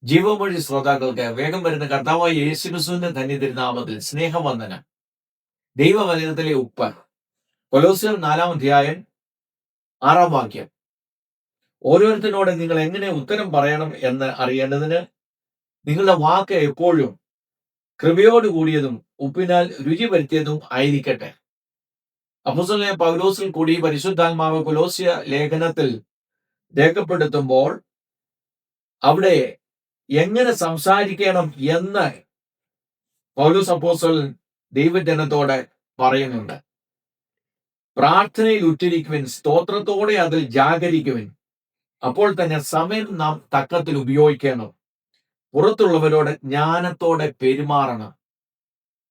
ജീവമൊഴി ശ്രോതാക്കൾക്ക് വേഗം വരുന്ന കർത്താവായ യേശുക്രിസ്തുവിന്റെ ധന്യതിരുനാമത്തിൽ സ്നേഹവന്ദനം. ദൈവവചനത്തിലെ ഉപ്പ്. കൊലോസ്യർ 4-ാം അധ്യായം 6-ാം വാക്യം. ഓരോരുത്തരോട് നിങ്ങൾ എങ്ങനെ ഉത്തരം പറയണം എന്ന് അറിയേണ്ടതിന് നിങ്ങളുടെ വാക്ക് എപ്പോഴും കൃപയോട് കൂടിയതും ഉപ്പിനാൽ രുചി വരുത്തിയതും ആയിരിക്കട്ടെ. അപ്പോസ്തലനായ പൗലോസിൽ കൂടി പരിശുദ്ധാത്മാവ് കൊലോസ്യ ലേഖനത്തിൽ രേഖപ്പെടുത്തുമ്പോൾ അവിടെ എങ്ങനെ സംസാരിക്കണം എന്ന് പൗലോസ് അപ്പോസ്തലൻ ദൈവജനത്തോട് പറയുന്നുണ്ട്. പ്രാർത്ഥനയിൽ ഉറ്റിരിക്കുവിൻ, സ്തോത്രത്തോടെ അതിൽ ജാഗരിക്കുവിൻ. അപ്പോൾ തന്നെ സമയം നാം തക്കത്തിൽ ഉപയോഗിക്കണം. പുറത്തുള്ളവരോട് ജ്ഞാനത്തോടെ പെരുമാറണം.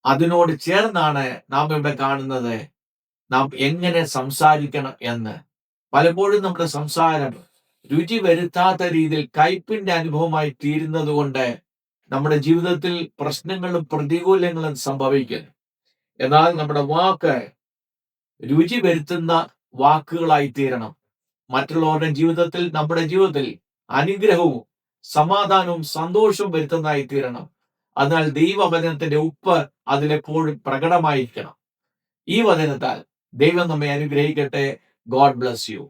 അതിനോട് ചേർന്നാണ് നാം ഇവിടെ കാണുന്നത് നാം എങ്ങനെ സംസാരിക്കണം എന്ന്. പലപ്പോഴും നമ്മുടെ സംസാരം രുചി വരുത്താത്ത രീതിയിൽ കയ്പിന്റെ അനുഭവമായി തീരുന്നത് കൊണ്ട് നമ്മുടെ ജീവിതത്തിൽ പ്രശ്നങ്ങളും പ്രതികൂലങ്ങളും സംഭവിക്കുന്നു. എന്നാൽ നമ്മുടെ വാക്ക് രുചി വരുത്തുന്ന വാക്കുകളായി തീരണം. മറ്റുള്ളവരുടെ ജീവിതത്തിൽ, നമ്മുടെ ജീവിതത്തിൽ അനുഗ്രഹവും സമാധാനവും സന്തോഷവും വരുത്തുന്നതായി തീരണം. അതിനാൽ ദൈവവചനത്തിന്റെ ഉപ്പ് അതിലെപ്പോഴും പ്രകടമായിരിക്കണം. ഈ വചനത്താൽ ദൈവം നമ്മെ അനുഗ്രഹിക്കട്ടെ. God bless you.